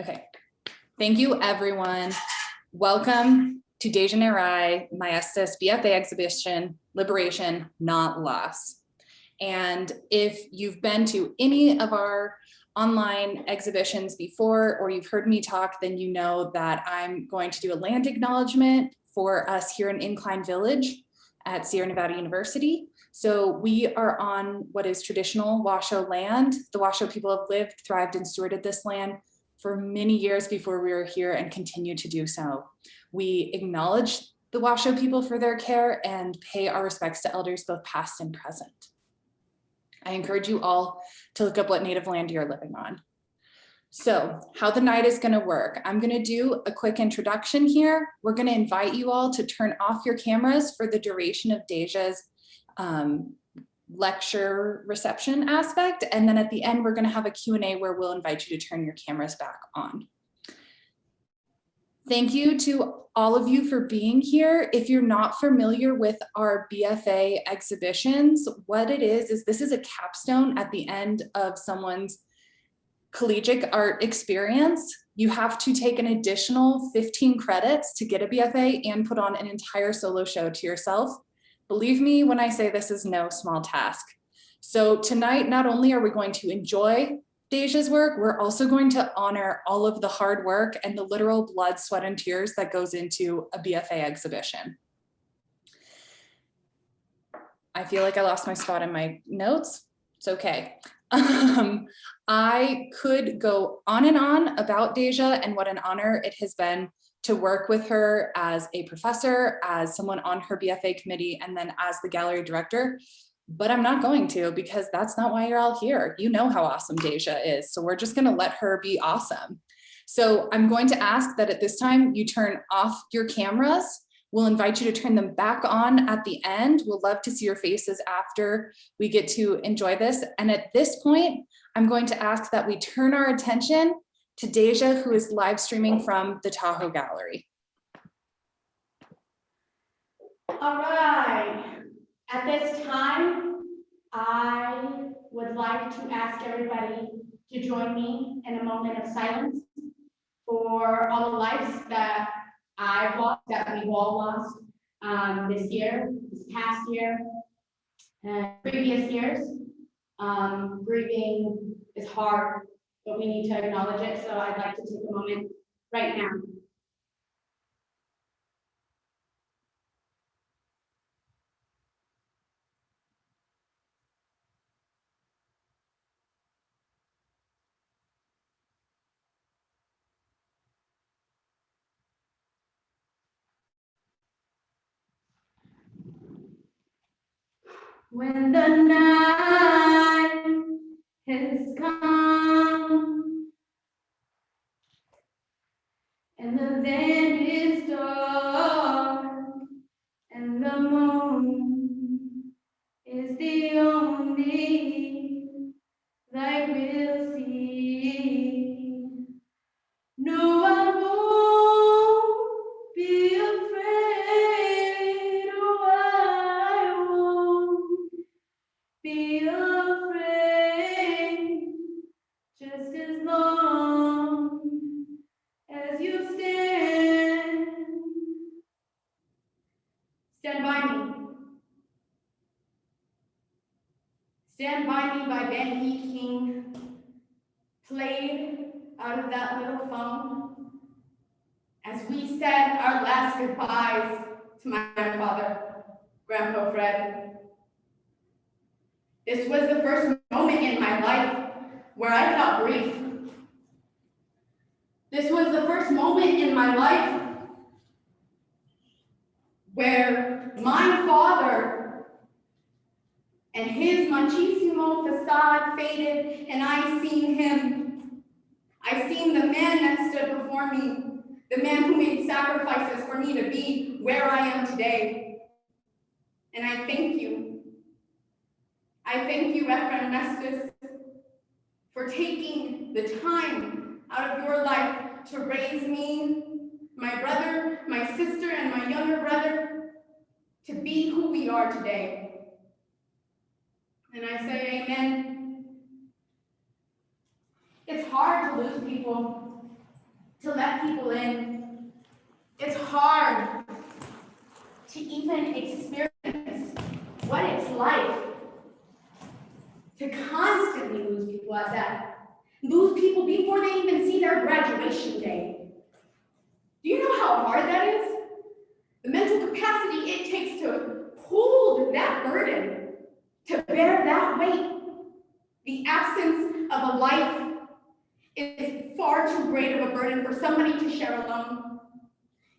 Okay, thank you everyone. Welcome to Dejaneri Maestas BFA exhibition, Liberation, Not Loss. And if you've been to any of our online exhibitions before, or you've heard me talk, then you know that I'm going to do a land acknowledgement for us here in Incline Village at Sierra Nevada University. So we are on what is traditional Washoe land. The Washoe people have lived, thrived, and stewarded this land for many years before we were here and continue to do so. We acknowledge the Washoe people for their care and pay our respects to elders both past and present. I encourage you all to look up what native land you're living on. So how the night is gonna work. I'm gonna do a quick introduction here. We're gonna invite you all to turn off your cameras for the duration of Deja's lecture reception aspect. And then at the end, we're gonna have a Q&A where we'll invite you to turn your cameras back on. Thank you to all of you for being here. If you're not familiar with our BFA exhibitions, what it is this is a capstone at the end of someone's collegiate art experience. You have to take an additional 15 credits to get a BFA and put on an entire solo show to yourself. Believe me when I say this is no small task. So tonight, not only are we going to enjoy Deja's work, we're also going to honor all of the hard work and the literal blood, sweat, and tears that goes into a BFA exhibition. I feel like I lost my spot in my notes. It's okay. I could go on and on about Deja and what an honor it has been to work with her as a professor, as someone on her BFA committee, and then as the gallery director. But I'm not going to, because that's not why you're all here. You know how awesome Deja is. So we're just gonna let her be awesome. So I'm going to ask that at this time you turn off your cameras. We'll invite you to turn them back on at the end. We'll love to see your faces after we get to enjoy this. And at this point, I'm going to ask that we turn our attention to Deja, who is live streaming from the Tahoe Gallery. All right. At this time, I would like to ask everybody to join me in a moment of silence for all the lives that I've lost, that we've all lost this year, this past year, and previous years. Grieving is hard, but we need to acknowledge it. So I'd like to take a moment right now. When the night has come and the land is dark and the moon is the only light we'll see, no, I won't be afraid. Oh, I won't be afraid, just as long as you stand by me. Stand by me by Ben E. King, played out of that little phone as we said our last goodbyes to my grandfather, Grandpa Fred. This was the first moment in my life where I felt grief. This was the first moment in my life where my father and his machismo facade faded, and I seen him. I seen the man that stood before me, the man who made sacrifices for me to be where I am today. And I thank you. I thank you, Reverend Maestas, for taking the time out of your life to raise me, my brother, my sister, and my younger brother to be who we are today. And I say amen. It's hard to lose people. to let people in. It's hard to even experience what it's like to constantly lose people at that. Lose people before they even see their graduation day. Do you know how hard that is? The mental capacity it takes to hold that burden, to bear that weight. The absence of a life is far too great of a burden for somebody to share alone.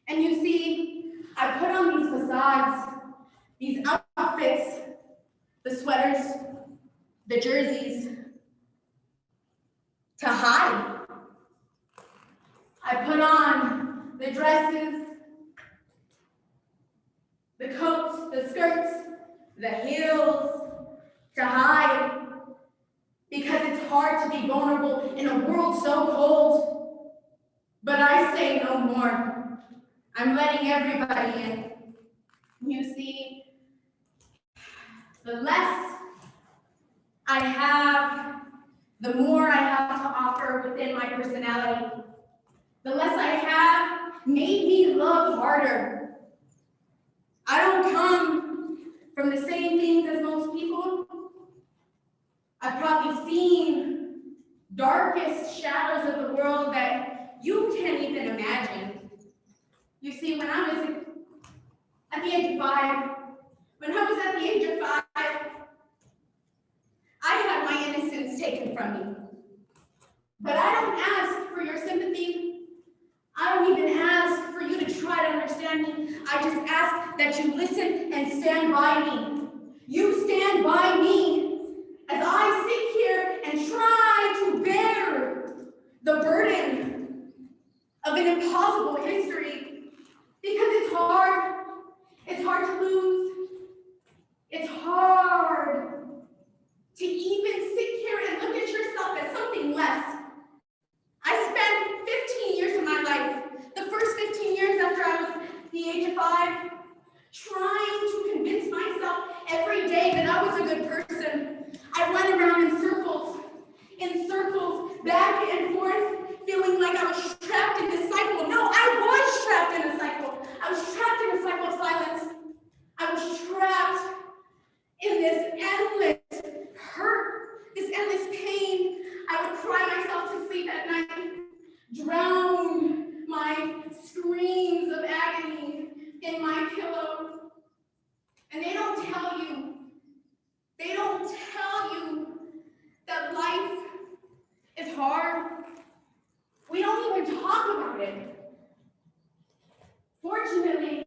And you see, I put on these facades, these outfits, the sweaters, the jerseys, to hide. I put on the dresses, the coats, the skirts, the heels, to hide. Because it's hard to be vulnerable in a world so cold. But I say no more. I'm letting everybody in. You see, the less I have, the more I have to offer within my personality. The less I have made me love harder. I don't come from the same things as most people. I've probably seen darkest shadows of the world that you can't even imagine. You see, when I was at the age of 5, I had my innocence taken from me. But I don't ask for your sympathy. I don't even ask for you to try to understand me. I just ask that you listen and stand by me. You stand by me as I sit here and try to bear the burden of an impossible history. Because it's hard. It's hard to lose. It's hard to even sit here and look at yourself as something less. I spent 15 years of my life, the first 15 years after I was the age of 5, trying to convince myself every day that I was a good person. I went around in circles, back and forth, feeling like I was trapped in this cycle. No, I was trapped in a cycle. I was trapped in a cycle of silence. I was trapped in this endless hurt, this endless pain. I would cry myself to sleep at night, drown my screams of agony in my pillow. And they don't tell you that life is hard. We don't even talk about it. Fortunately,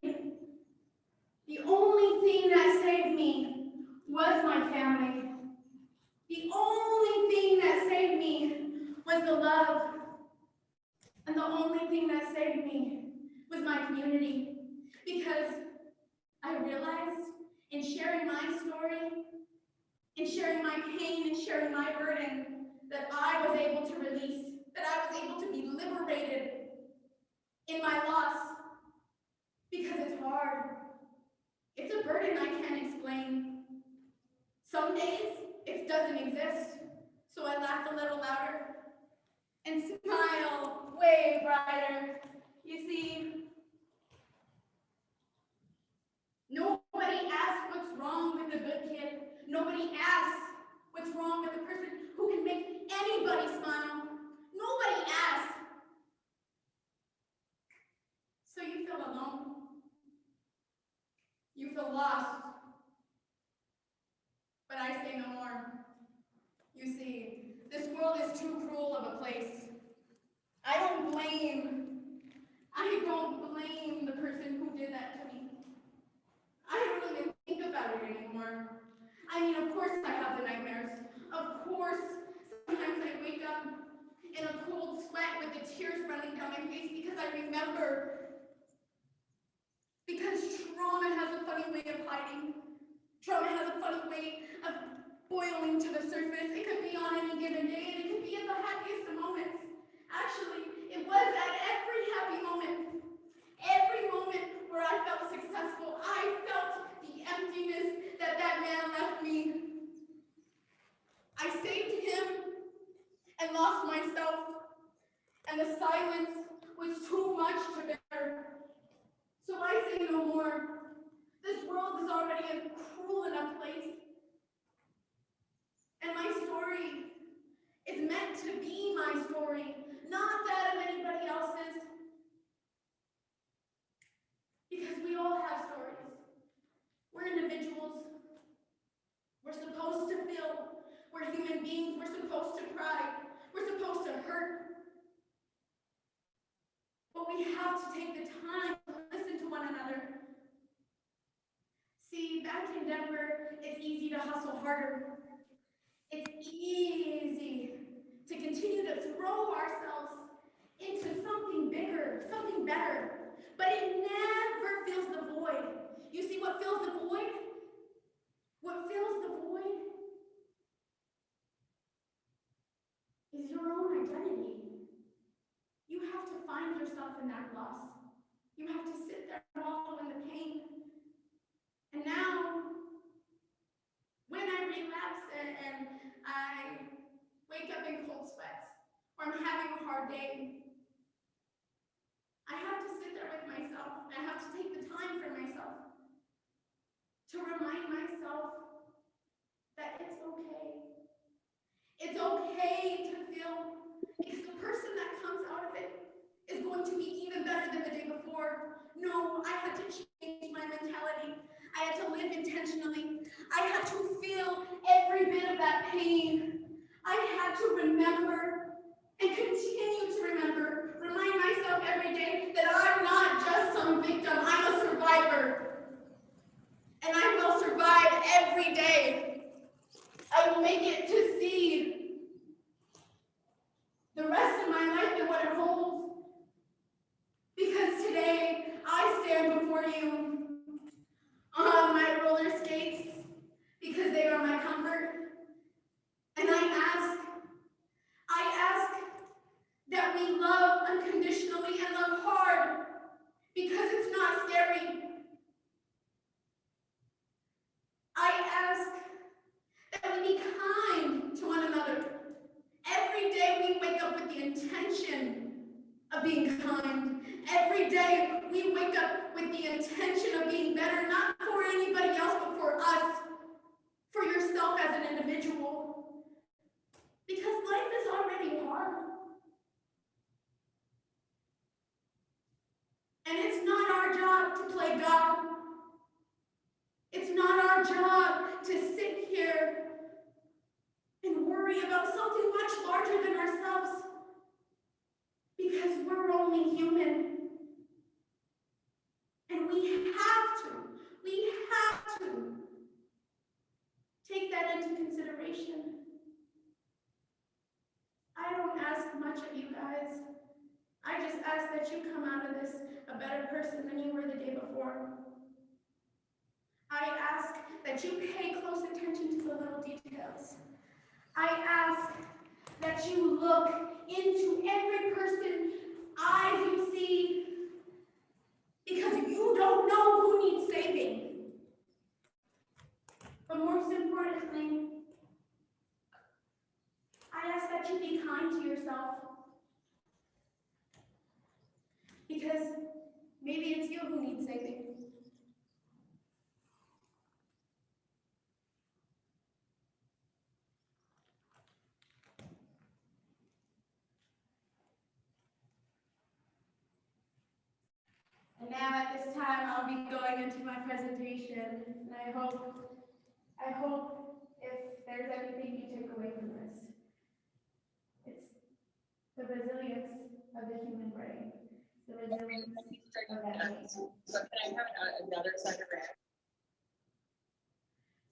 the only thing that saved me was my family. The only thing that saved me was the love. And the only thing that saved me was my community. Because I realized in sharing my story, in sharing my pain, and sharing my burden, that I was able to release, that I was able to be liberated in my loss. Because it's hard. It's a burden I can't explain. Some days it doesn't exist, so I laugh a little louder and smile way brighter. You see, nobody asks what's wrong with a good kid. Nobody asks what's wrong with a person who can make anybody smile. Nobody asks. So you feel alone. You feel lost. But I say no more. You see, this world is too cruel of a place. I don't blame the person who did that to me. I don't even think about it anymore. I mean, of course I have the nightmares. Of course, sometimes I wake up in a cold sweat with the tears running down my face because I remember. Because trauma has a funny way of hiding. Trauma has a funny way of boiling to the surface. It could be on any given day, and it could be at the happiest of moments. Actually, it was at every happy moment. Every moment where I felt successful, I felt the emptiness that man left me. I saved him and lost myself, and the silence was too much to bear. So I say no more. This world is already a cruel enough place. And my story is meant to be my story, not that of anybody else's. Because we all have stories. We're individuals. We're supposed to feel. We're human beings. We're supposed to cry. We're supposed to hurt. But we have to take the time to listen to one another. See, back in Denver, it's easy to hustle harder. It's easy to continue to throw ourselves into something bigger, something better. But it never fills the void. You see what fills the void? What fills the void is your own identity. You have to find yourself in that loss. You have to sit there and wallow in the pain. And now, when I relapse and I wake up in cold sweats, or I'm having a hard day, I have to sit there with myself. I have to take the time for myself to remind myself that it's okay. It's okay to feel, because the person that comes out of it is going to be even better than the day before. No, I had to change my mentality. I had to live intentionally. I had to feel every bit of that pain. I had to remember and continue to remember, remind myself every day that I'm not just some victim, I'm a survivor. And I will survive every day. I will make it to see the rest of my life and what it holds. Because today, I stand before you on my roller skates because they are my comfort. And I ask that we love unconditionally and love hard because it's not scary. I ask that we be kind to one another. Every day we wake up with the intention of being kind. Every day we wake up with the intention of being better, not for anybody else, but for us, for yourself as an individual. Because life is already hard. And it's not our job to play God. It's not our job to sit here and worry about something much larger than ourselves. Because we're only human. And we have to take that into consideration. I don't ask much of you guys. I just ask that you come out of this a better person than you were the day before. I ask that you pay close attention to the little details. I ask that you look into every person's eyes you see, because you don't know who needs saving. But most importantly, I ask that you be kind to yourself. Because maybe it's you who needs saving. And now at this time, I'll be going into my presentation. And I hope if there's anything you take away from this, it's the resilience of the human brain, the resilience of that brain. So can I have another second round?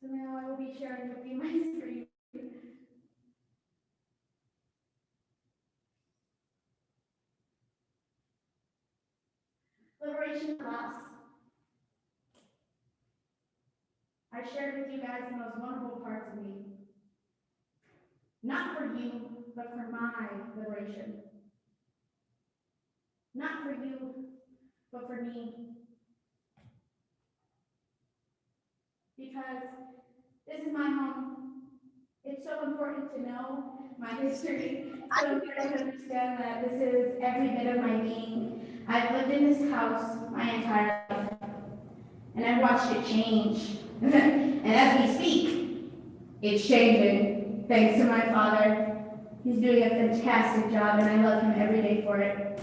So now I will be sharing with you my screen. Liberation and loss. I shared with you guys the most vulnerable parts of me. Not for you, but for my liberation. Not for you, but for me. Because this is my home. It's so important to know my history. So important to understand that this is every bit of my being. I've lived in this house my entire life, and I've watched it change. And as we speak, it's changing, thanks to my father. He's doing a fantastic job, and I love him every day for it.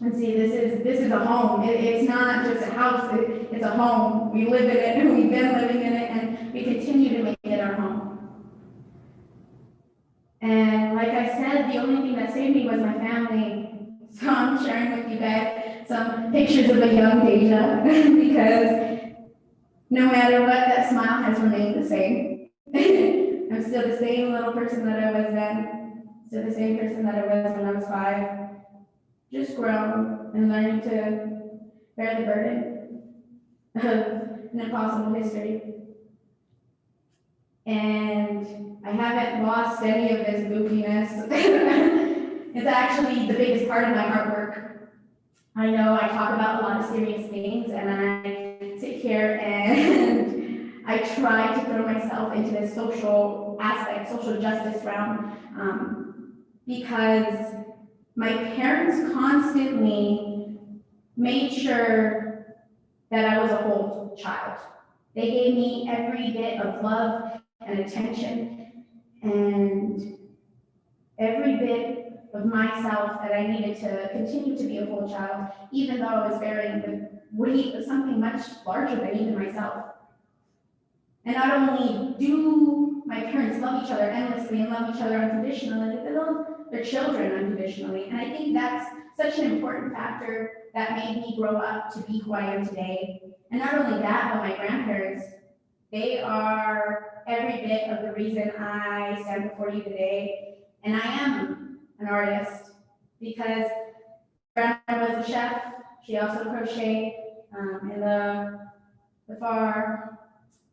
And see, this is a home. It's not just a house, it's a home. We live in it, and we've been living in it, and we continue to make it our home. And like I said, the only thing that saved me was my family. So I'm sharing with you guys some pictures of a young Deja, because no matter what, that smile has remained the same. I'm still the same little person that I was then, still the same person that I was when I was 5, just grown and learning to bear the burden of an impossible history. And I haven't lost any of this goofiness. It's actually the biggest part of my artwork. I know I talk about a lot of serious things, and I sit here and I try to throw myself into this social aspect, social justice realm, because my parents constantly made sure that I was a whole child. They gave me every bit of love and attention and every bit of myself that I needed to continue to be a whole child, even though I was bearing the weight of something much larger than even myself. And not only do my parents love each other endlessly and love each other unconditionally, they love their children unconditionally. And I think that's such an important factor that made me grow up to be who I am today. And not only that, but my grandparents, they are every bit of the reason I stand before you today. And I am an artist because grandma was a chef. She also crocheted. In the far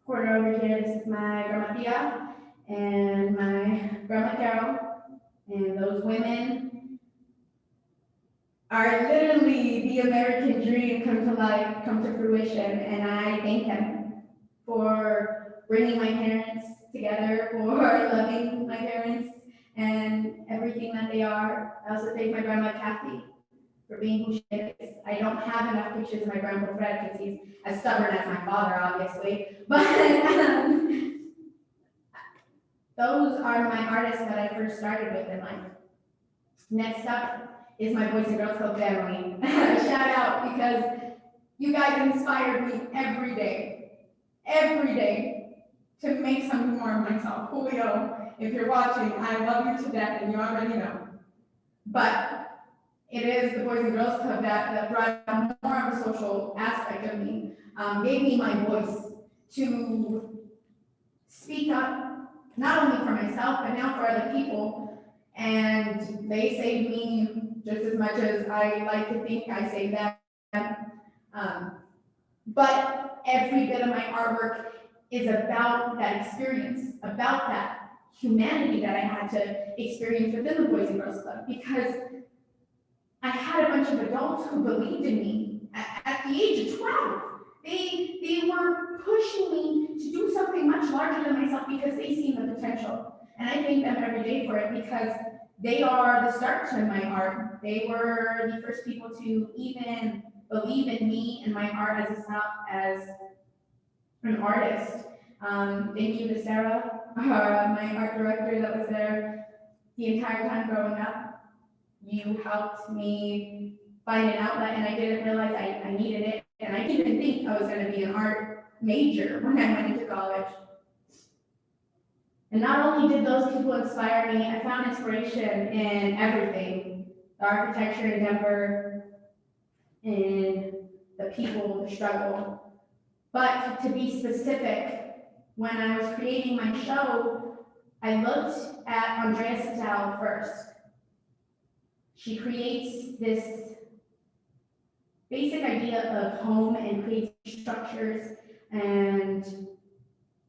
corner over here, this is my grandma Tia and my grandma Carol. And those women are literally the American dream come to life, come to fruition. And I thank them for bringing my parents together, for loving my parents and everything that they are. I also thank my grandma Kathy for being who she is. I don't have enough pictures of my grandpa Fred because he's as stubborn as my father, obviously. But those are my artists that I first started with in life. Next up is my Boys and Girls Club family. Shout out, because you guys inspired me every day to make something more of myself. Julio, if you're watching, I love you to death, and you already know. But it is the Boys and Girls Club that brought out more of a social aspect of me, gave me my voice to speak up, not only for myself, but now for other people. And they saved me just as much as I like to think I saved them. But every bit of my artwork is about that experience, about that humanity that I had to experience within the Boys and Girls Club, because I had a bunch of adults who believed in me at the age of 12. They were pushing me to do something much larger than myself because they seen the potential. And I thank them every day for it, because they are the start to my art. They were the first people to even believe in me and my art as an artist. Thank you to Sarah, my art director that was there the entire time growing up. You helped me find an outlet, and I didn't realize I needed it. And I didn't even think I was going to be an art major when I went into college. And not only did those people inspire me, I found inspiration in everything. The architecture in Denver, in the people, the struggle. But to be specific, when I was creating my show, I looked at Andrea Sattel first. She creates this basic idea of home and creates structures, and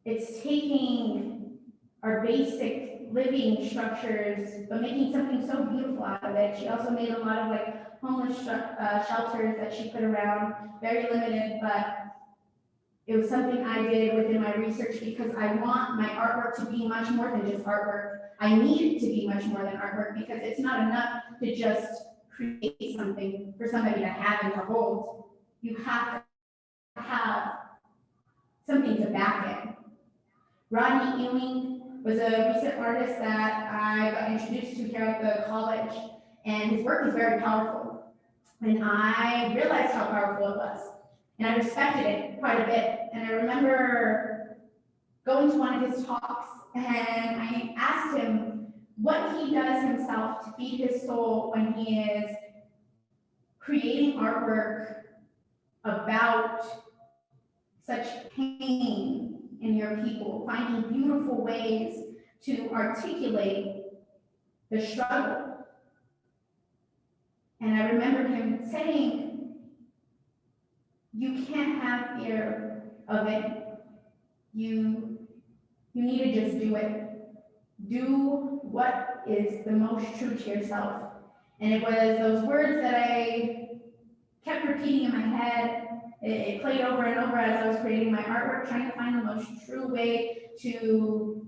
it's taking our basic living structures but making something so beautiful out of it. She also made a lot of like homeless shelters that she put around, very limited, but it was something I did within my research because I want my artwork to be much more than just artwork. I need it to be much more than artwork, because it's not enough to just create something for somebody to have and to hold, you have to have something to back it. Rodney Ewing was a recent artist that I got introduced to here at the college, and his work is very powerful. And I realized how powerful it was, and I respected it quite a bit. And I remember going to one of his talks, and I asked him what he does himself to feed his soul when he is creating artwork about such pain in your people, finding beautiful ways to articulate the struggle. And I remember him saying, you can't have fear of it. You need to just do it. Do what is the most true to yourself. And it was those words that I kept repeating in my head. It played over and over as I was creating my artwork, trying to find the most true way to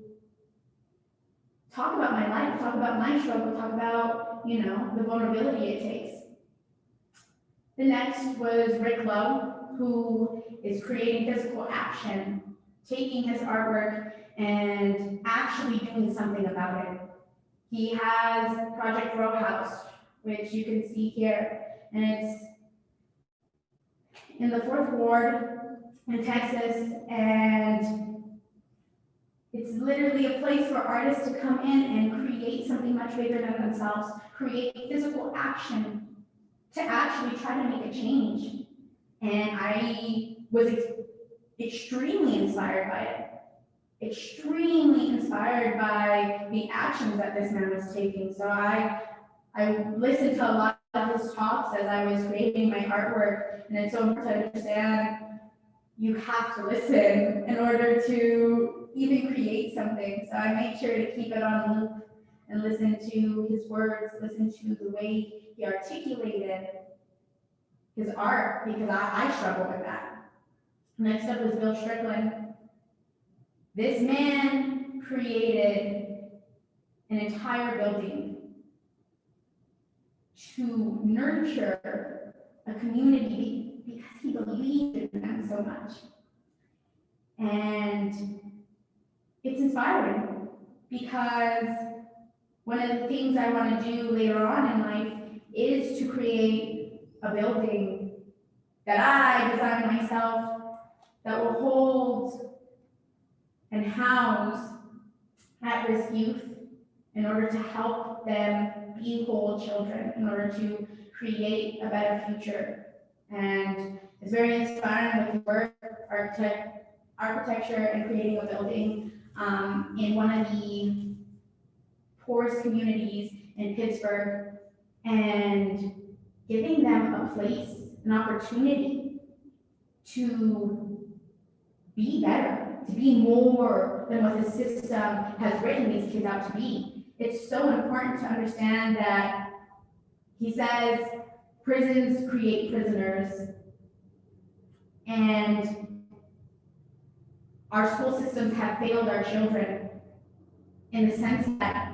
talk about my life, talk about my struggle, talk about, the vulnerability it takes. The next was Rick Lowe, who is creating physical action, taking his artwork and actually doing something about it. He has Project Row House, which you can see here, and it's in the 4th Ward in Texas, and it's literally a place for artists to come in and create something much bigger than themselves, create physical action to actually try to make a change. And I was extremely inspired by it. Extremely inspired by the actions that this man was taking. So I listened to a lot of his talks as I was creating my artwork, and it's so important to understand you have to listen in order to even create something. So I made sure to keep it on loop and listen to his words, listen to the way he articulated his art, because I struggle with that. Next up was Bill Strickland. This man created an entire building to nurture a community because he believed in them so much. And it's inspiring because one of the things I want to do later on in life is to create a building that I design myself that will hold and house at-risk youth in order to help them be whole children, in order to create a better future. And it's very inspiring with his work, architecture, and creating a building in one of the poorest communities in Pittsburgh, and giving them a place, an opportunity to be better, to be more than what the system has written these kids out to be. It's so important to understand that he says prisons create prisoners, and our school systems have failed our children in the sense that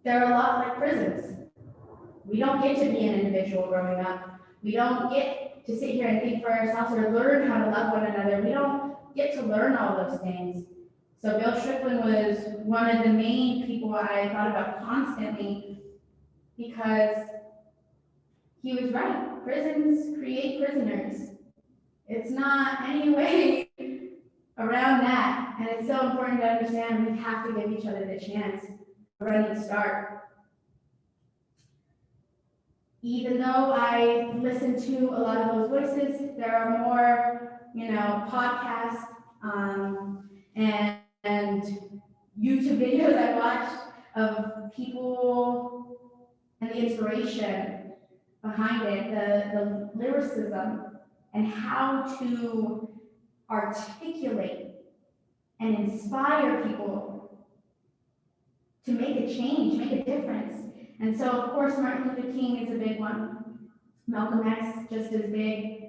they're a lot like prisons. We don't get to be an individual growing up. We don't get to sit here and think for ourselves or learn how to love one another. We don't get to learn all those things. So Bill Strickland was one of the main people I thought about constantly, because he was right. Prisons create prisoners. It's not any way around that. And it's so important to understand we have to give each other the chance, a running start. Even though I listen to a lot of those voices, there are more, podcasts and YouTube videos I watched of people and the inspiration behind it, the lyricism, and how to articulate and inspire people to make a change, make a difference. And so, of course, Martin Luther King is a big one. Malcolm X, just as big.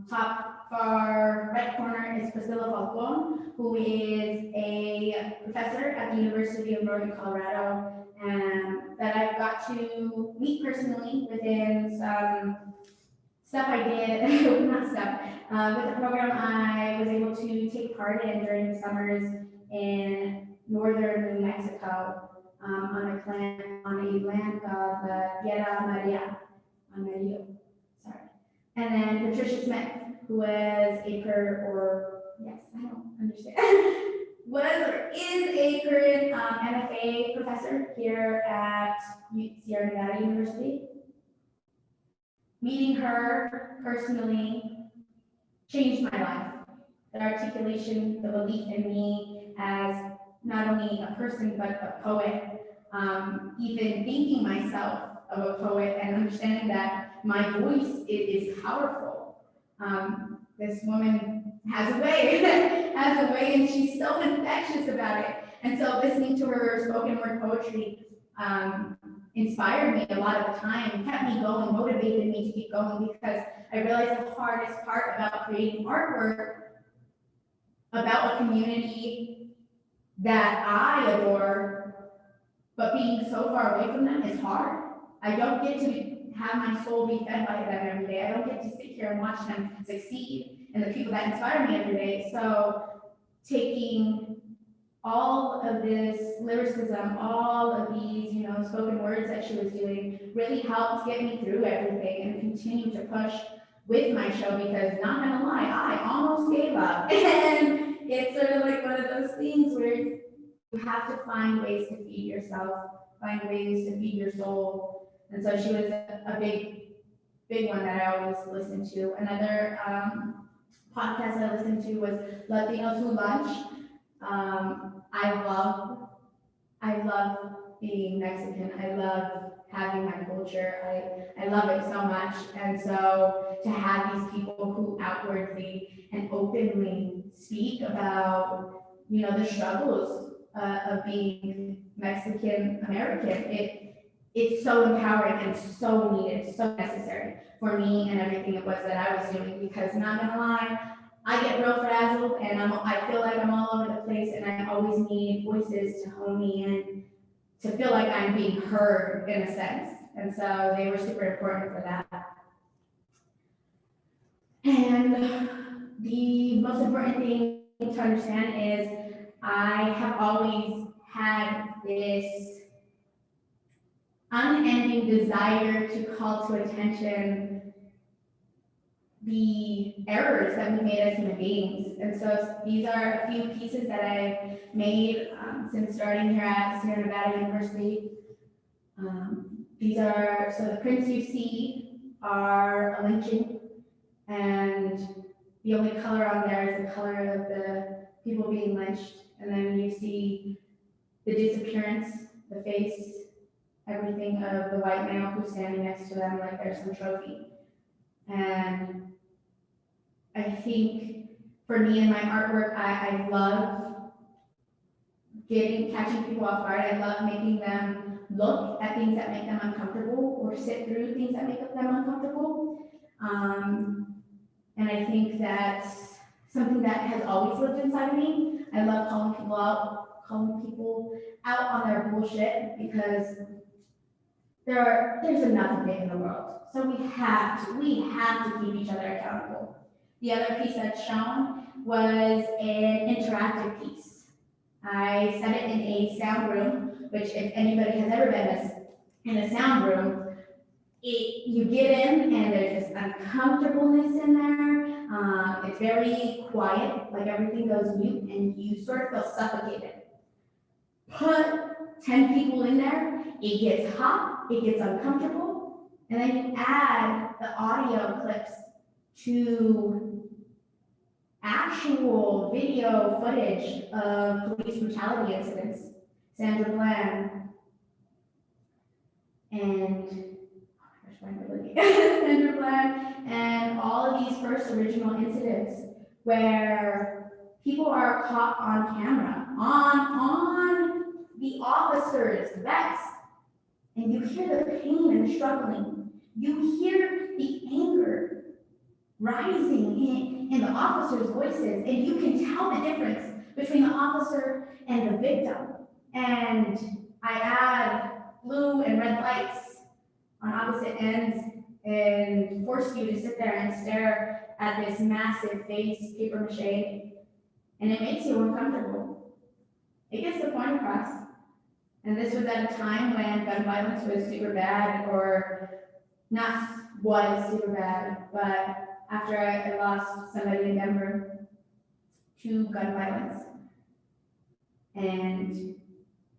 Top far right corner is Priscilla Falcone, who is a professor at the University of Northern Colorado, that I've got to meet personally within some stuff I did, not stuff, with the program I was able to take part in during the summers in northern New Mexico, on a land called Tierra Amarillo, sorry. And then Patricia Smith, who was I don't understand, was or is a current MFA professor here at Sierra Nevada University. Meeting her personally changed my life. The articulation, the belief in me as not only a person, but a poet. Even thinking myself of a poet and understanding that my voice is powerful. This woman has a way, and she's so infectious about it. And so listening to her spoken word poetry inspired me a lot of the time, kept me going, motivated me to keep going, because I realized the hardest part about creating artwork about a community that I adore, but being so far away from them is hard. I don't get to have my soul be fed by them every day. I don't get to sit here and watch them succeed and the people that inspire me every day. So taking all of this lyricism, all of these, spoken words that she was doing really helped get me through everything and continue to push with my show, because not gonna lie, I almost gave up. And it's sort of like one of those things where you have to find ways to feed yourself, find ways to feed your soul. And so she was a big one that I always listened to. Another podcast I listened to was Latinos Who Lunch. I love being Mexican. I love having my culture. I love it so much. And so to have these people who outwardly and openly speak about, the struggles of being Mexican American, it's so empowering and so needed, so necessary for me and everything it was that I was doing, because not gonna lie, I get real frazzled and I feel like I'm all over the place, and I always need voices to hone me in, to feel like I'm being heard in a sense. And so they were super important for that. And the most important thing to understand is I have always had this unending desire to call to attention the errors that we made as human beings. And so these are a few pieces that I've made since starting here at Sierra Nevada University. So the prints you see are a lynching, and the only color on there is the color of the people being lynched. And then you see the disappearance, the face, everything of the white male who's standing next to them like there's some trophy. And I think for me in my artwork, I love catching people off guard. I love making them look at things that make them uncomfortable or sit through things that make them uncomfortable. And I think that's something that has always lived inside of me. I love calling people out on their bullshit, because there's enough of it in the world. So we have to keep each other accountable. The other piece that's shown was an interactive piece. I set it in a sound room, which if anybody has ever been in a sound room, you get in and there's this uncomfortableness in there. It's very quiet, like everything goes mute, and you sort of feel suffocated. Put 10 people in there, it gets hot, it gets uncomfortable, and then you add the audio clips to actual video footage of police brutality incidents. Sandra Bland and Sandra Bland and all of these first original incidents where people are caught on camera, on the officer's vest, and you hear the pain and the struggling. You hear the anger rising in the officers' voices, and you can tell the difference between the officer and the victim. And I add blue and red lights on opposite ends and force you to sit there and stare at this massive face, paper mache, and it makes you uncomfortable. It gets the point across. And this was at a time when gun violence was super bad, or not was super bad, but after I lost somebody in Denver to gun violence. And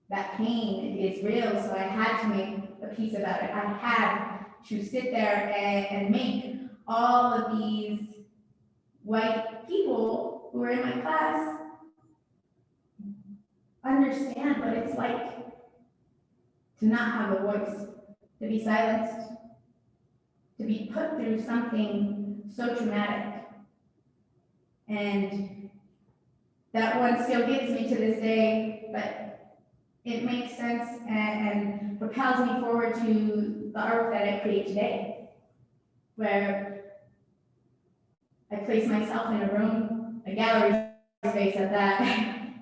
that pain is real, so I had to make a piece about it. I had to sit there and make all of these white people who were in my class understand what it's like to not have a voice, to be silenced, to be put through something so traumatic. And that one still gets me to this day, but it makes sense and propels me forward to the art that I create today, where I place myself in a room, a gallery space at that,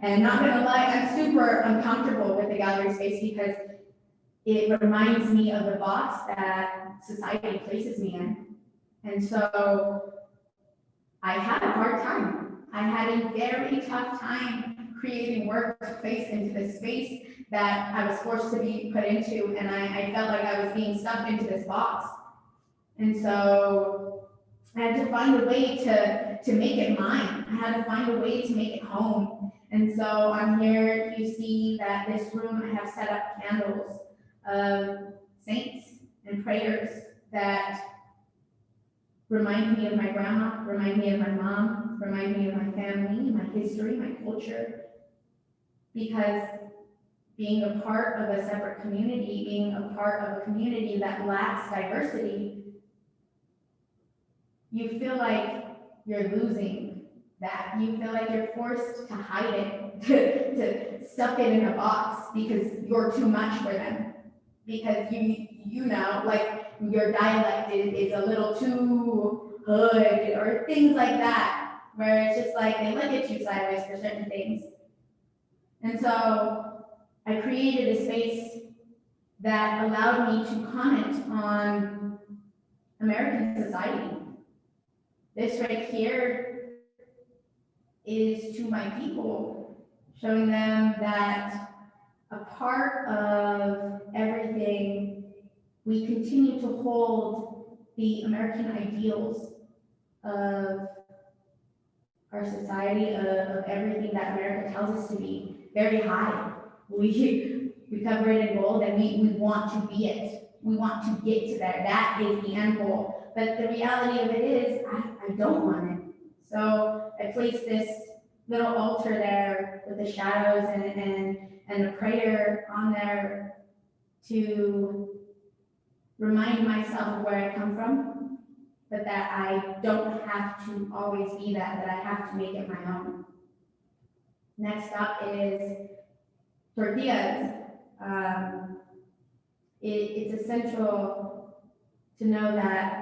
and not gonna lie, I'm super uncomfortable with the gallery space because it reminds me of the box that society places me in. And so I had a hard time. I had a very tough time creating work to place into the space that I was forced to be put into, and I felt like I was being stuffed into this box. And so I had to find a way to make it mine. I had to find a way to make it home. And so on here, you see that this room, I have set up candles of saints and prayers that remind me of my grandma, remind me of my mom, remind me of my family, my history, my culture. Because being a part of a separate community, being a part of a community that lacks diversity, you feel like you're losing that. You feel like you're forced to hide it, to stuff it in a box because you're too much for them. Because you know, like your dialect is a little too hood or things like that, where it's just like they look at you sideways for certain things. And so I created a space that allowed me to comment on American society. This right here is to my people, showing them that a part of everything, we continue to hold the American ideals of our society, of everything that America tells us to be, very high. We cover it in gold, and we want to be it. We want to get to there. That is the end goal. But the reality of it is, I don't want it. So I placed this little altar there with the shadows and a prayer on there to remind myself of where I come from, but that I don't have to always be that I have to make it my own. Next up is tortillas. It's essential to know that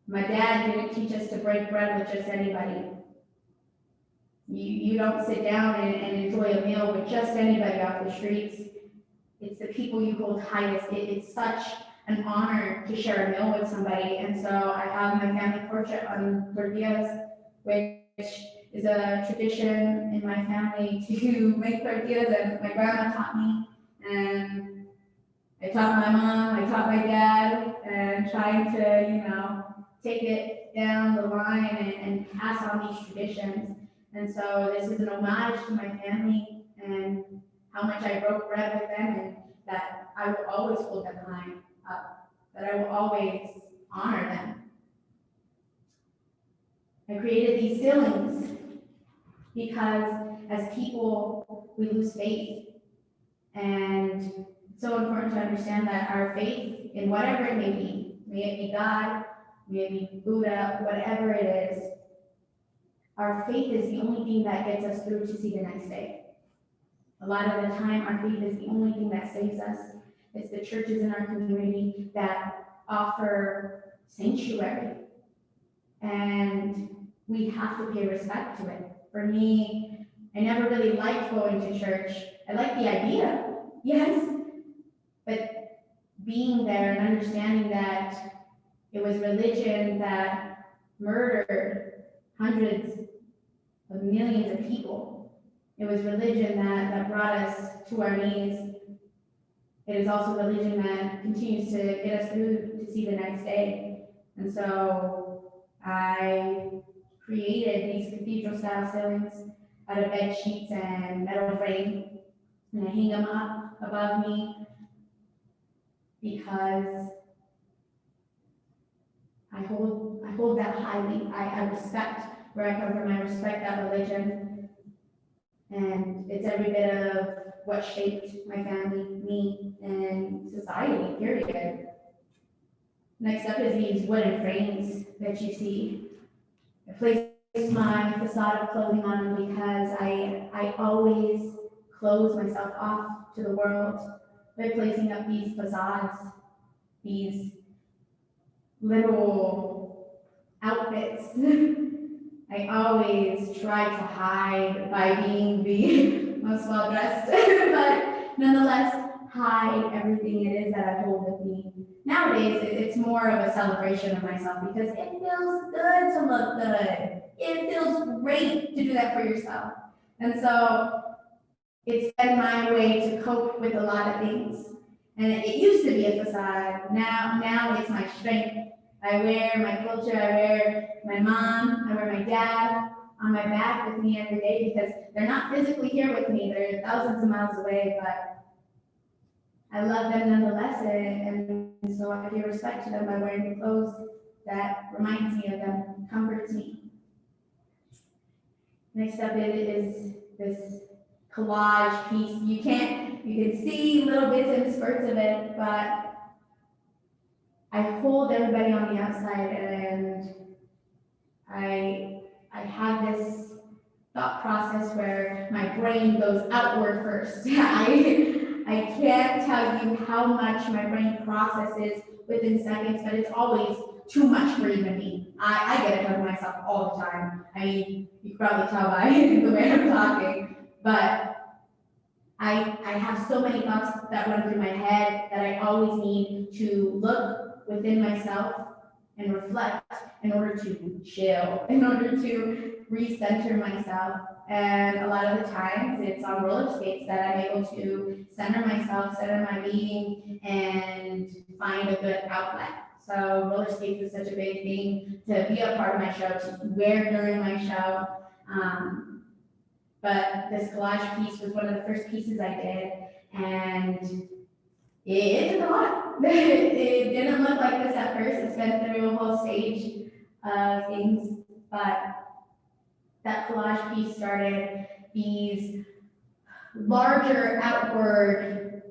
my dad didn't teach us to break bread with just anybody. You don't sit down and enjoy a meal with just anybody off the streets. It's the people you hold highest. It's such an honor to share a meal with somebody. And so I have my family portrait on tortillas, which is a tradition in my family to make tortillas, and my grandma taught me. And I taught my mom, I taught my dad, and trying to, take it down the line and pass on these traditions. And so this is an homage to my family and how much I broke bread with them, and that I will always hold them high up, that I will always honor them. I created these ceilings because as people, we lose faith. And it's so important to understand that our faith, in whatever it may it be God, may it be Buddha, whatever it is, our faith is the only thing that gets us through to see the next day. A lot of the time, our faith is the only thing that saves us. It's the churches in our community that offer sanctuary, and we have to pay respect to it. For me, I never really liked going to church. I liked the idea, yes, But being there and understanding that it was religion that murdered hundreds of millions of people. It was religion that brought us to our knees. It is also religion that continues to get us through to see the next day. And so I created these cathedral-style ceilings out of bed sheets and metal frame, and I hang them up above me because I hold that highly. I respect where I come from. I respect that religion, and it's every bit of what shaped my family, me, and society, period. Next up is these wooden frames that you see. I placed my facade of clothing on them because I always close myself off to the world by placing up these facades, these little outfits. I always try to hide by being the most well-dressed, but nonetheless hide everything it is that I hold with me. Nowadays, it's more of a celebration of myself because it feels good to look good. It feels great to do that for yourself. And so it's been my way to cope with a lot of things. And it used to be a facade. Now it's my strength. I wear my culture, I wear my mom, I wear my dad on my back with me every day because they're not physically here with me. They're thousands of miles away, but I love them nonetheless, and so I pay respect to them by wearing clothes that reminds me of them, comforts me. Next up is this collage piece. You can see little bits and spurts of it, but I hold everybody on the outside, and I have this thought process where my brain goes outward first. I can't tell you how much my brain processes within seconds, but it's always too much for even me. I get ahead of myself all the time. I mean, you can probably tell by the way I'm talking, but I have so many thoughts that run through my head that I always need to look within myself and reflect in order to chill, in order to recenter myself. And a lot of the times it's on roller skates that I'm able to center myself, center my being, and find a good outlet. So roller skates is such a big thing to be a part of my show, to wear during my show. But this collage piece was one of the first pieces I did, and it took a lot. It didn't look like this at first. It's been through a whole stage of things, but that collage piece started these larger outward,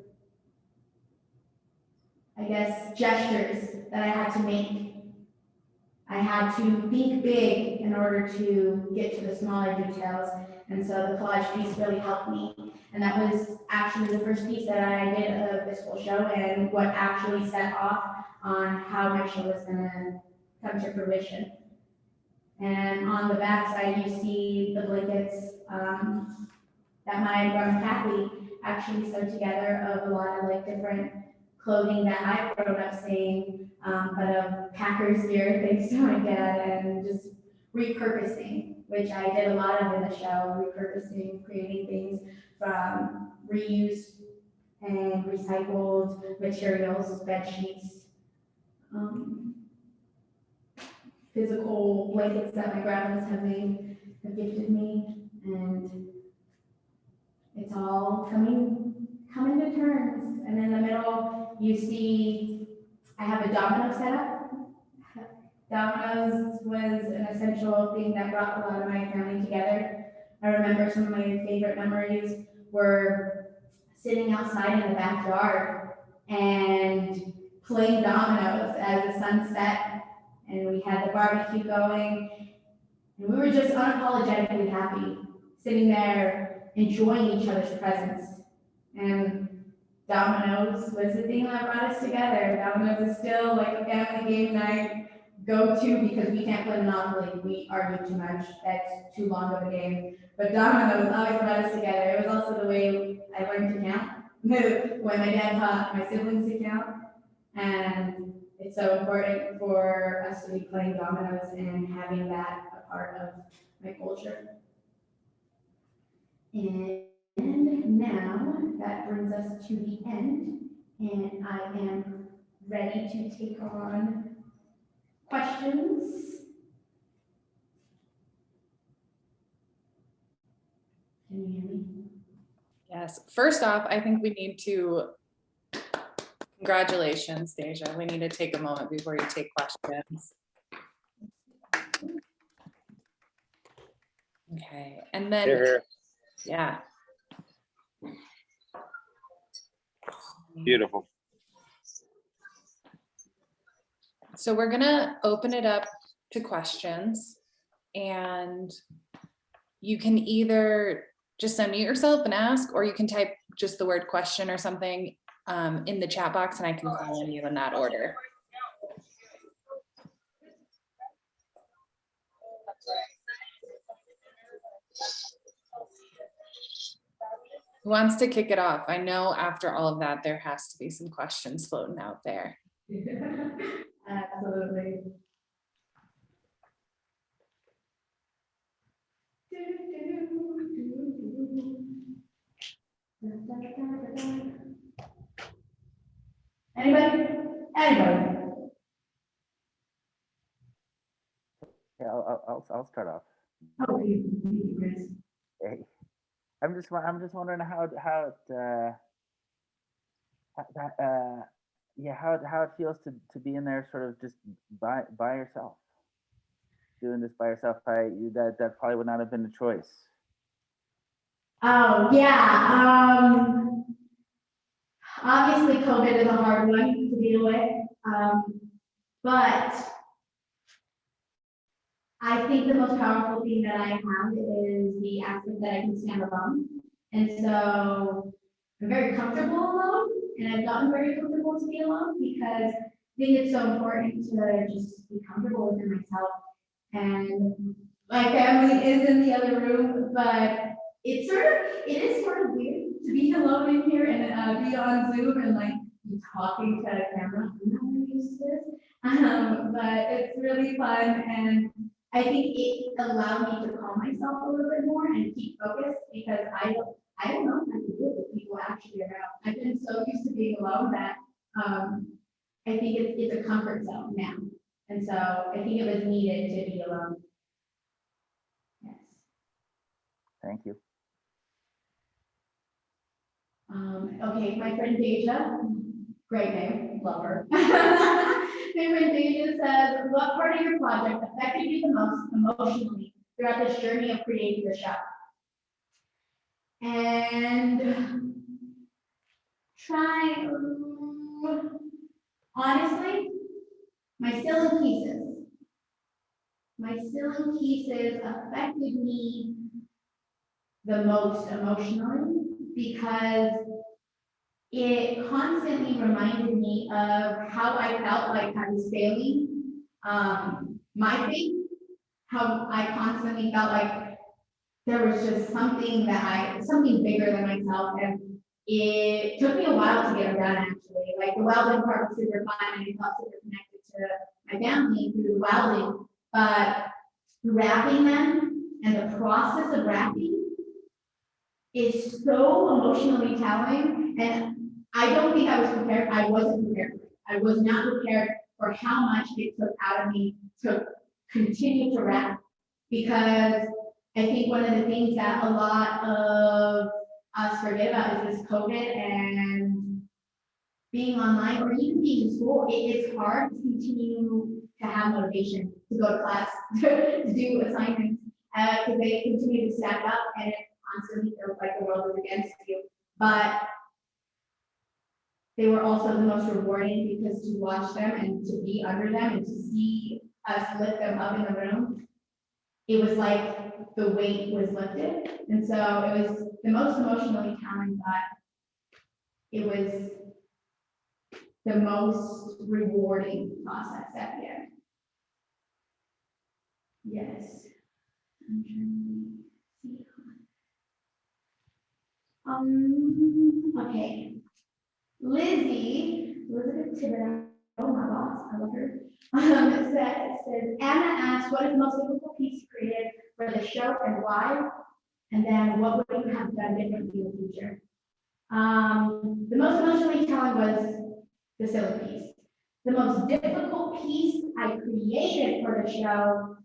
I guess, gestures that I had to make. I had to think big in order to get to the smaller details, and so the collage piece really helped me. And that was actually the first piece that I did of this whole show, and what actually set off on how my show was gonna come to fruition. And on the back side, you see the blankets that my grandma Kathy actually sewed together of a lot of like different clothing that I've grown up seeing, but of Packers gear, thanks to my dad, and just repurposing, which I did a lot of in the show, repurposing, creating things from reused and recycled materials, bed sheets, physical blankets that my grandmas have made, have gifted me, and it's all coming to terms. And in the middle, you see I have a domino set up. Dominoes was an essential thing that brought a lot of my family together. I remember some of my favorite memories were sitting outside in the backyard and playing dominoes as the sun set, and we had the barbecue going, and we were just unapologetically happy, sitting there enjoying each other's presence. And dominoes was the thing that brought us together. Dominoes is still like a family game night go-to because we can't play Monopoly. We argue too much. That's too long of a game. But dominoes always brought us together. It was also the way I learned to count. when my dad taught my siblings to count. And it's so important for us to be playing dominoes and having that a part of my culture. And now that brings us to the end, and I am ready to take on questions. Can you hear me? Yes, first off, I think we need to, congratulations, Deja. We need to take a moment before you take questions. Okay, and then, Here, yeah. beautiful. So we're gonna open it up to questions, and you can either just unmute yourself and ask, or you can type just the word question or something in the chat box, and I can call on you in that order. Who wants to kick it off? I know after all of that, there has to be some questions floating out there. Absolutely. Anybody? Anybody? Yeah, I'll start off. Oh, you, Chris. Hey, I'm just wondering how it feels to be in there sort of just by yourself, doing this by yourself. That probably would not have been a choice. Oh, yeah. Obviously, COVID is a hard one to deal with. But I think the most powerful thing that I have is the aspect that I can stand alone. And so I'm very comfortable alone, and I've gotten very comfortable to be alone because I think it's so important to just be comfortable within myself. And my family is in the other room, but it is sort of weird to be alone in here and be on Zoom and like be talking to a camera. I'm not really used to this, but it's really fun, and I think it allowed me to calm myself a little bit more and keep focused because I don't know how to do it with people actually around. I've been so used to being alone that I think it's a comfort zone now, and so I think it was needed to be alone. Yes. Thank you. Okay, my friend Deja, great name, love her. My friend Deja says, what part of your project affected you the most emotionally throughout this journey of creating the show? And honestly, my still pieces. My still pieces affected me the most emotionally because it constantly reminded me of how I felt like I was failing my faith, how I constantly felt like there was just something bigger than myself, and it took me a while to get it done actually. Like the welding part was super fun and I felt super connected to my family through the welding, but wrapping them and the process of wrapping is so emotionally telling, and I don't think I was prepared. I wasn't prepared. I was not prepared for how much it took out of me to continue to rap, because I think one of the things that a lot of us forget about is this COVID and being online or even being in school. It is hard to continue to have motivation to go to class, to do assignments, because they continue to stack up and it constantly feels like the world is against you. But they were also the most rewarding because to watch them and to be under them and to see us lift them up in the room, it was like the weight was lifted. And so it was the most emotionally telling, but it was the most rewarding process at the end. Yes. I'm trying to see. Okay. Elizabeth Thibodeau, oh my boss, I love her. Says, Anna asked, what is the most difficult piece you created for the show and why? And then what would you have done differently in the future? The most emotionally challenging was the silly piece. The most difficult piece I created for the show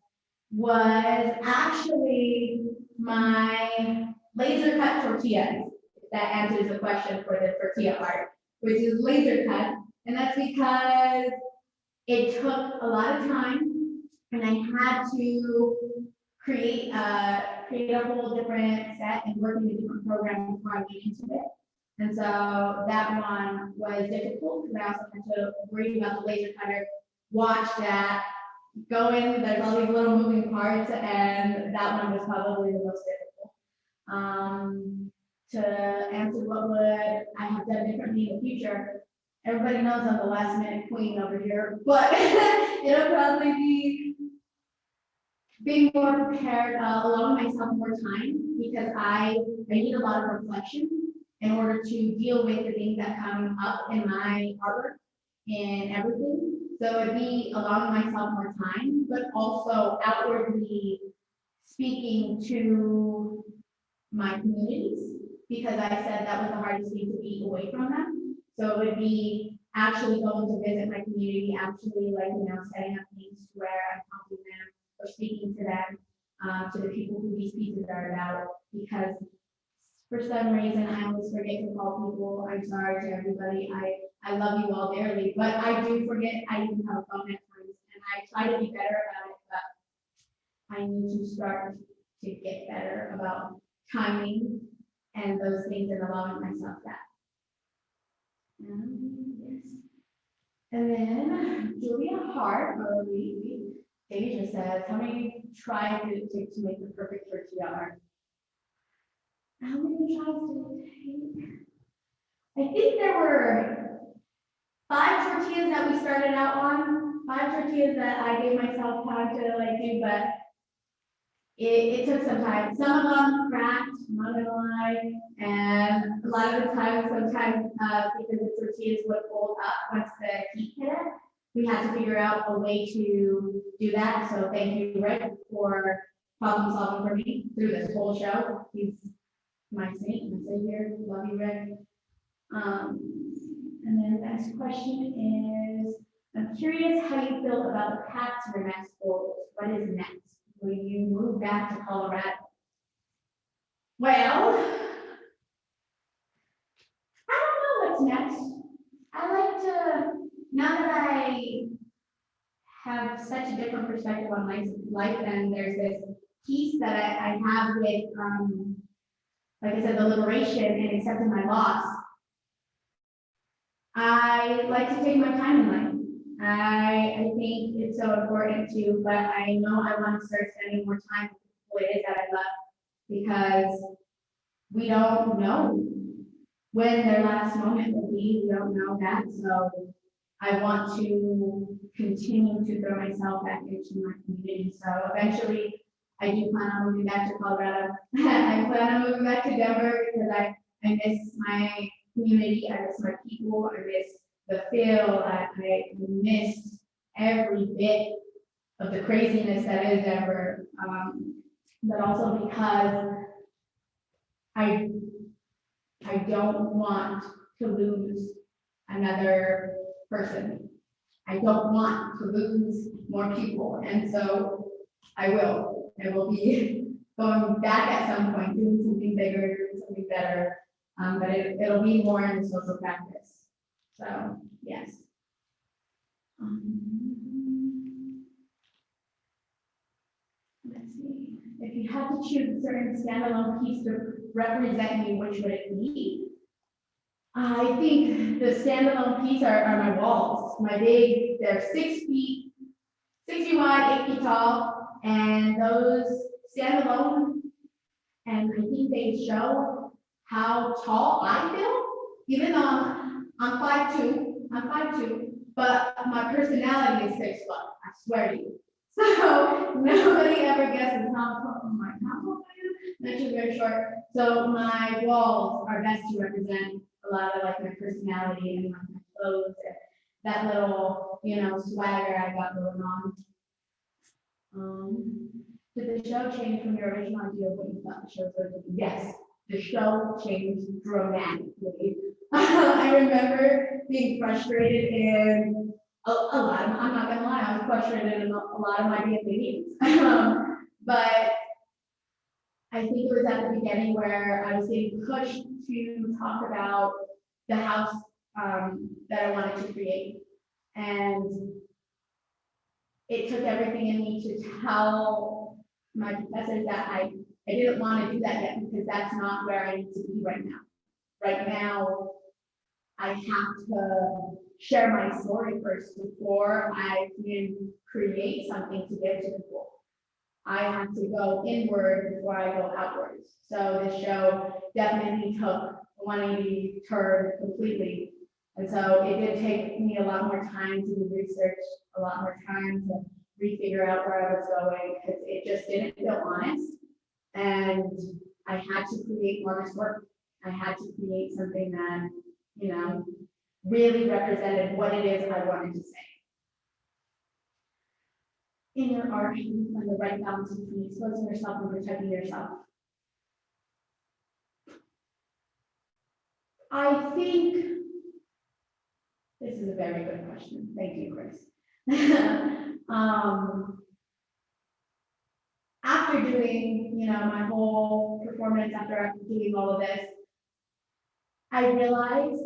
was actually my laser cut tortillas. If that answers the question for the tortilla art, which is laser cut. And that's because it took a lot of time and I had to create a whole different set and work in a different program before I went into it. And so that one was difficult because I also had to worry about the laser cutter, watch that, go in, there's all these little moving parts, and that one was probably the most difficult. To answer what would I have done differently in the future, everybody knows I'm the last minute queen over here, but it'll probably be being more prepared, allowing myself more time, because I need a lot of reflection in order to deal with the things that come up in my artwork and everything. So it'd be allowing myself more time, but also outwardly speaking to my communities, because I said that was the hardest thing to be away from them. So it would be actually going to visit my community, actually setting up things where I'm helping them or speaking to them, to the people who these pieces are about, because for some reason I always forget to call people. I'm sorry to everybody. I love you all dearly, but I do forget I even have a phone at times, and I try to be better about it, but I need to start to get better about timing and those things and allowing myself that. Yes. And then Julia Hart, or Deja says, how many tries did it take to make the perfect tortilla art? How many tries did it take? I think there were 5 tortillas that we started out on, 5 tortillas that I gave myself time to do, but it took some time. Some of them cracked, I'm not gonna lie, and a lot of the time, sometimes because the tortillas would fold up once the heat hit it, we had to figure out a way to do that. So thank you, Rick, for problem solving for me through this whole show. He's my saint, my savior. Love you, Rick. And then the next question is, I'm curious how you feel about the path to your next goals. What is next? Will you move back to Colorado? Well, I don't know what's next. I like to, now that I have such a different perspective on life, and there's this piece that I have with, like I said, the liberation and accepting my loss. I like to take my time in life. I think it's so important to, but I know I want to start spending more time with what it is that I love, because we don't know when their last moment will be. We don't know that. So I want to continue to throw myself back into my community. So eventually I do plan on moving back to Colorado. I plan on moving back to Denver because I miss my community, I miss my people, I miss the feel, I miss every bit of the craziness that is Denver, but also because I don't want to lose another person. I don't want to lose more people, and so I will be going back at some point, doing something bigger, doing something better. But it'll be more in the social practice. So, yes. Let's see. If you had to choose a certain standalone piece to represent you, which would it be? I think the standalone piece are my walls. They're 6 feet, 60 wide, 8 feet tall, and those standalone, and I think they show how tall I feel, even though I'm 5'2", but my personality is 6 foot, I swear to you. So nobody ever guesses how tall I am. I'm actually very short. So my walls are best to represent a lot of like my personality and like my clothes and that little, swagger I got going on. Did the show change from your original idea of what you thought the show was going to be? Yes, the show changed dramatically. I remember being frustrated in a lot of, I'm not gonna lie, I was frustrated in a lot of my BFA meetings. But I think it was at the beginning where I was getting pushed to talk about the house that I wanted to create. And it took everything in me to tell my professors that I didn't want to do that yet because that's not where I need to be right now. Right now, I have to share my story first before I can create something to give to people. I have to go inward before I go outwards. So this show definitely took a 180 turn completely. And so it did take me a lot more time to do research, a lot more time to refigure out where I was going, because it just didn't feel honest. And I had to create more of this work. I had to create something that, really represented what it is I wanted to say. In your art, you find the right balance between exposing yourself and protecting yourself. I think this is a very good question. Thank you, Chris. After doing, my whole performance, after doing all of this, I realized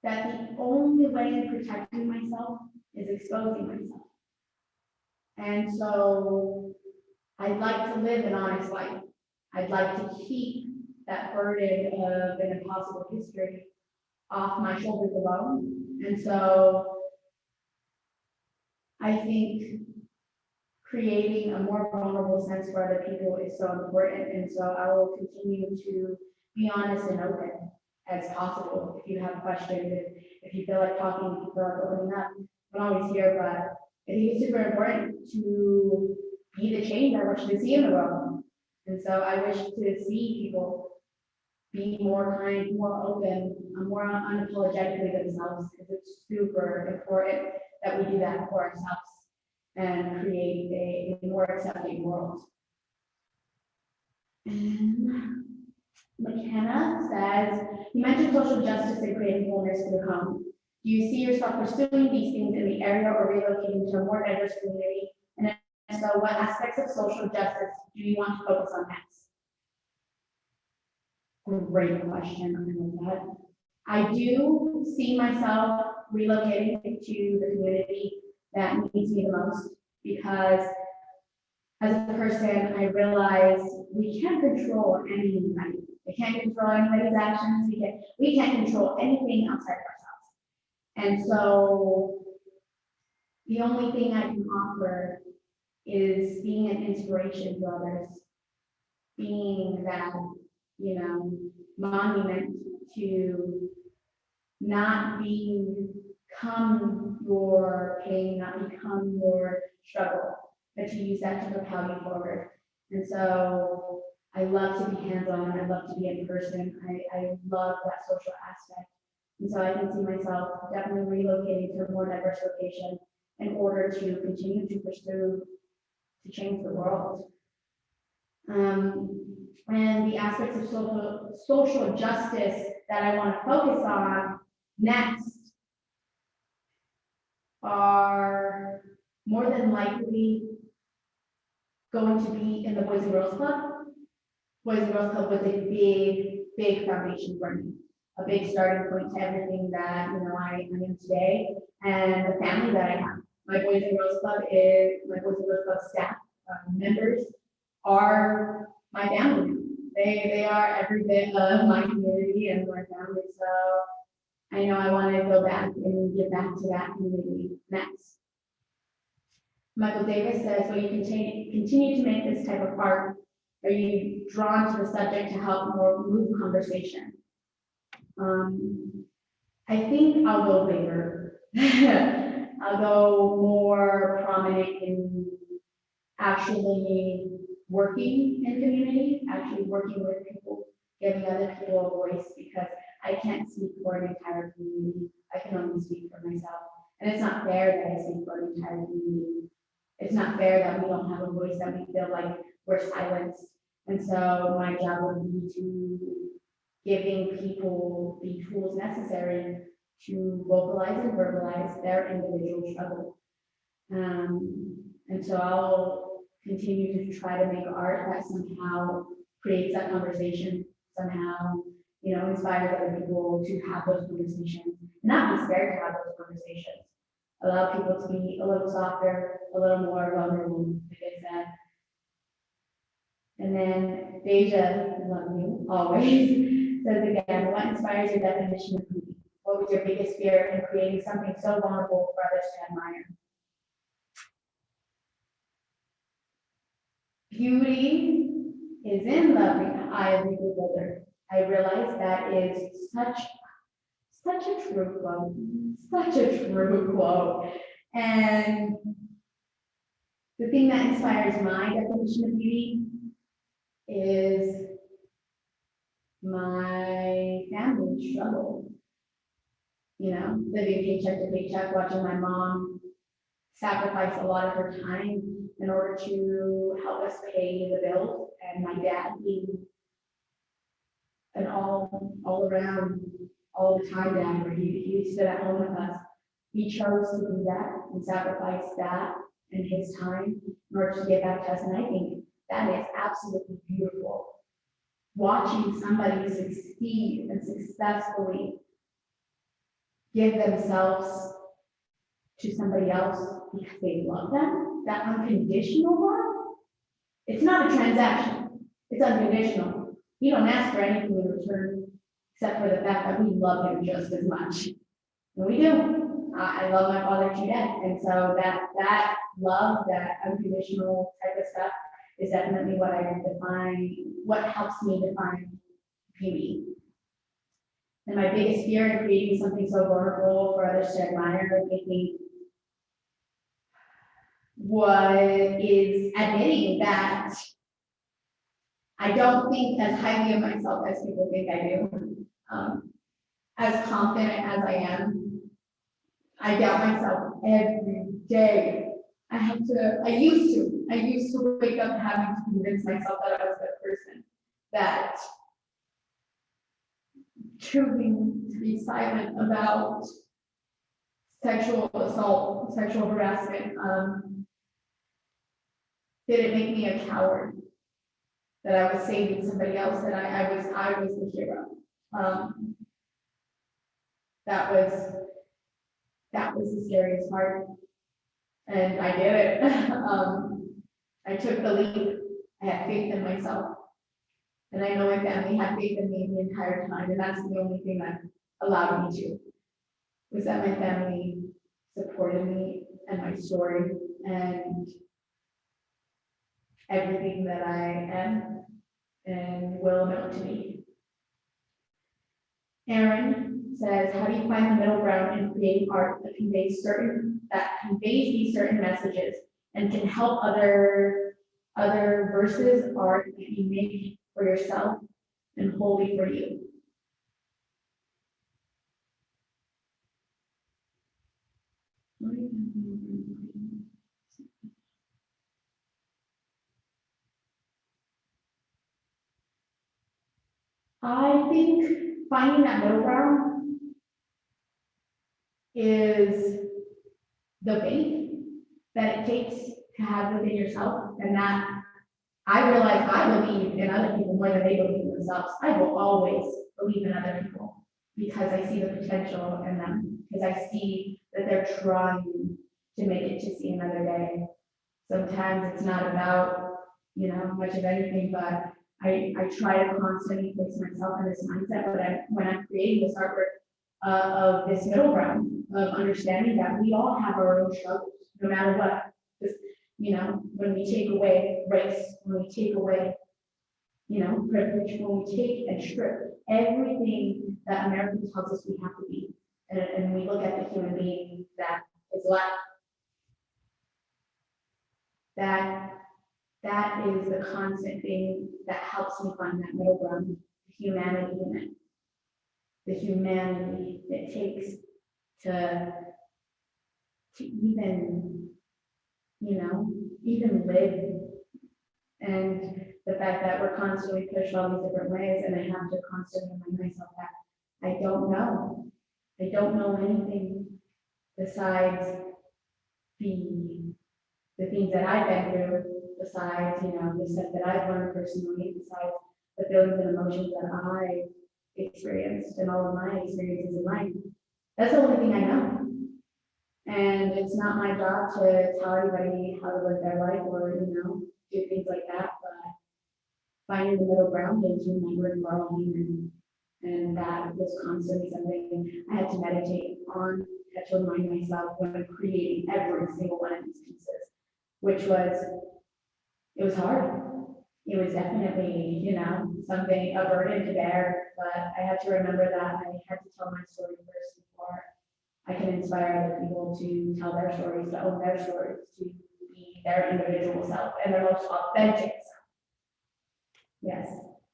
that the only way of protecting myself is exposing myself. And so I'd like to live an honest life. I'd like to keep that burden of an impossible history off my shoulders alone. And so I think creating a more vulnerable sense for other people is so important. And so I will continue to be honest and open as possible. If you have questions, if you feel like talking, if you feel like opening up, I'm always here, but I think it's super important to be the change I want you to see in the world. And so I wish to see people be more kind, more open, more unapologetically themselves, because it's super important that we do that for ourselves and create a more accepting world. And McKenna says, you mentioned social justice and creating wholeness for the home. Do you see yourself pursuing these things in the area or relocating to a more diverse community? And so what aspects of social justice do you want to focus on next? Great question. I love that. I do see myself relocating to the community that needs me the most, because as a person, I realize we can't control anybody. We can't control anybody's actions. We can't control anything outside of ourselves. And so the only thing I can offer is being an inspiration to others, being that, monument to not become your pain, not become your struggle, but to use that to propel you forward. And so I love to be hands-on, I love to be in person, I love that social aspect. And so I can see myself definitely relocating to a more diverse location in order to continue to pursue to change the world. And the aspects of social justice that I want to focus on next are more than likely going to be in the Boys and Girls Club. Boys and Girls Club was a big foundation for me, a big starting point to everything that I am today and the family that I have. My Boys and Girls Club staff members are my family. They are every bit of my community and my family. So I know I want to go back and give back to that community next. Michael Davis says, will you continue to make this type of art? Are you drawn to the subject to help more move conversation? I think I'll go bigger. I'll go more prominent in actually working in community, actually working with people, giving other people a voice, because I can't speak for an entire community. I can only speak for myself. And it's not fair that I speak for an entire community. It's not fair that we don't have a voice, that we feel like we're silenced. And so my job would be to giving people the tools necessary to vocalize and verbalize their individual struggle. And so I'll continue to try to make art that somehow creates that conversation, somehow, you know, inspires other people to have those conversations, and not be scared to have those conversations. Allow people to be a little softer, a little more vulnerable, like I said. And then Deja, love you always, says again, what inspires your definition of beauty? What was your biggest fear in creating something so vulnerable for others to admire? Beauty is in loving the eye of the beholder. I realize that is such a true quote, such a true quote. And the thing that inspires my definition of beauty is my family struggle. You know, living paycheck to paycheck, watching my mom sacrifice a lot of her time in order to help us pay the bills, and my dad being an all around, all the time dad, where he stood at home with us. He chose to do that and sacrifice that and his time in order to get back to us, and I think that is absolutely beautiful. Watching somebody succeed and successfully give themselves to somebody else because they love them, that unconditional love, it's not a transaction, it's unconditional. You don't ask for anything in return except for the fact that we love him just as much. And we do. I love my father to death, and so that love, that unconditional type of stuff is definitely what I define, what helps me define beauty. And my biggest fear in creating something so vulnerable for others to admire, I think, is admitting that I don't think as highly of myself as people think I do. As confident as I am, I doubt myself every day. I used to wake up having to convince myself that I was a good person, that choosing to be silent about sexual assault, sexual harassment, did it make me a coward? That I was saving somebody else, that I was the hero. That was the scariest part, and I did it. I took the leap. I had faith in myself, and I know my family had faith in me the entire time, and that's the only thing that allowed me to, was that my family supported me and my story and everything that I am and will amount to be. Aaron says, how do you find the middle ground in creating art that conveys these certain messages and can help other versus art that you make for yourself and wholly for you? I think finding that middle ground is the faith that it takes to have within yourself, and that I realize I believe in other people more than they believe in themselves. I will always believe in other people because I see the potential in them, because I see that they're trying to make it to see another day. Sometimes it's not about, you know, much of anything, but I try to constantly place myself in this mindset, but when I'm creating this artwork of this middle ground of understanding that we all have our own struggles, no matter what. Just, you know, when we take away race, when we take away, you know, privilege, when we take and strip everything that America tells us we have to be, and we look at the human being that is left, that is the constant thing that helps me find that middle ground, humanity in it. the humanity it takes to even, even live. And the fact that we're constantly pushed all these different ways, and I have to constantly remind myself that I don't know. I don't know anything besides the things that I've been through, besides, the stuff that I've learned personally, besides the feelings and emotions that I experienced and all of my experiences in life. That's the only thing I know. And it's not my job to tell everybody how to live their life or, do things like that, but finding the middle ground is remembering we're all human. And that was constantly something I had to meditate on, had to remind myself when creating every single one of these pieces, which was, it was hard. It was definitely, something, a burden to bear, but I had to remember that I had to tell my story first before I can inspire other people to tell their stories, to own their stories, to be their individual self and their most authentic self. Yes.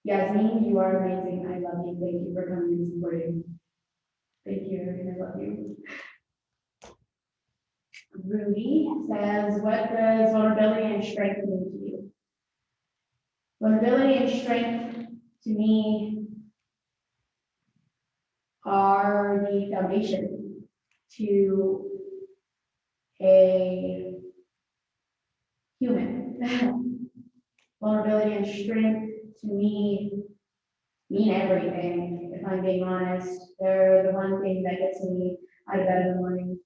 Yasmin, you are amazing. I love you. Thank you for coming and supporting. Thank you. I love you. Rudy says, what does vulnerability and strength mean to you? Vulnerability and strength to me are the foundation to a human. Vulnerability and strength to me mean everything, if I'm being honest. They're the one thing that gets me out of bed in the morning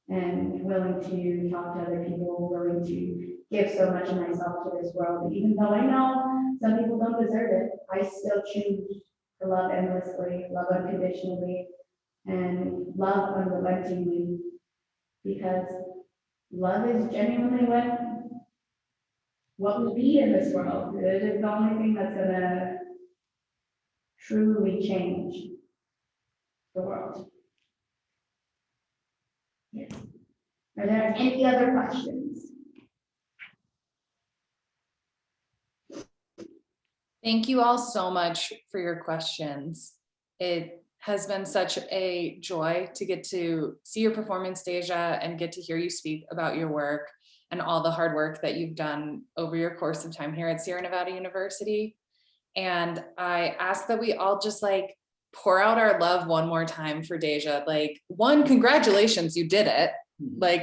and willing to talk to other people, willing to give so much of myself to this world. Even though I know some people don't deserve it, I still choose to love endlessly, love unconditionally, and love unrelentingly, because love is genuinely what we need in this world. It is the only thing that's gonna truly change the world. Yes. Are there any other questions? Thank you all so much for your questions. It has been such a joy to get to see your performance, Deja, and get to hear you speak about your work and all the hard work that you've done over your course of time here at Sierra Nevada University. And I ask that we all just pour out our love one more time for Deja. One, congratulations, you did it.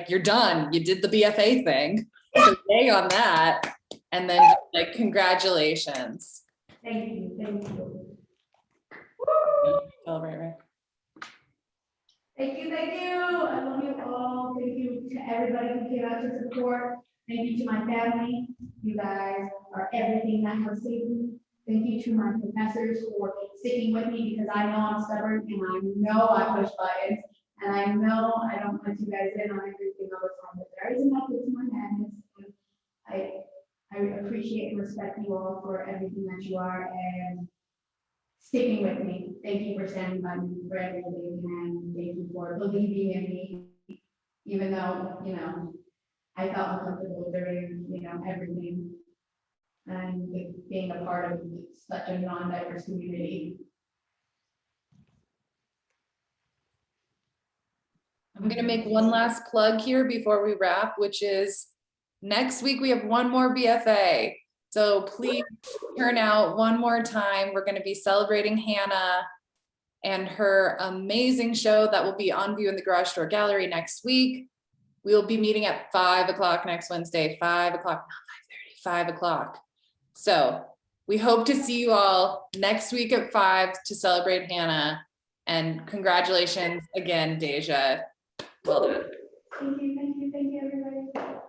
You're done. You did the BFA thing. So yay on that. And then congratulations. Thank you, thank you. Celebrate, right? Thank you, thank you. I love you all. Thank you to everybody who came out to support. Thank you to my family. You guys are everything that has saved me. Thank you to my professors for sticking with me, because I know I'm stubborn and I know I push buttons and I know I don't put you guys in on everything all the time, but there is a method to my madness. I appreciate and respect you all for everything that you are and sticking with me. Thank you for standing by me for everything, and thank you for believing in me, even though, I felt uncomfortable during, everything, and being a part of such a non-diverse community. I'm going to make one last plug here before we wrap, which is next week we have one more BFA. So please turn out one more time. We're going to be celebrating Hannah and her amazing show that will be on view in the Garage Door Gallery next week. We will be meeting at 5 o'clock next Wednesday, 5 o'clock, not 5:30, 5 o'clock. So we hope to see you all next week at 5 to celebrate Hannah. And congratulations again, Deja. Well done. Thank you, everybody.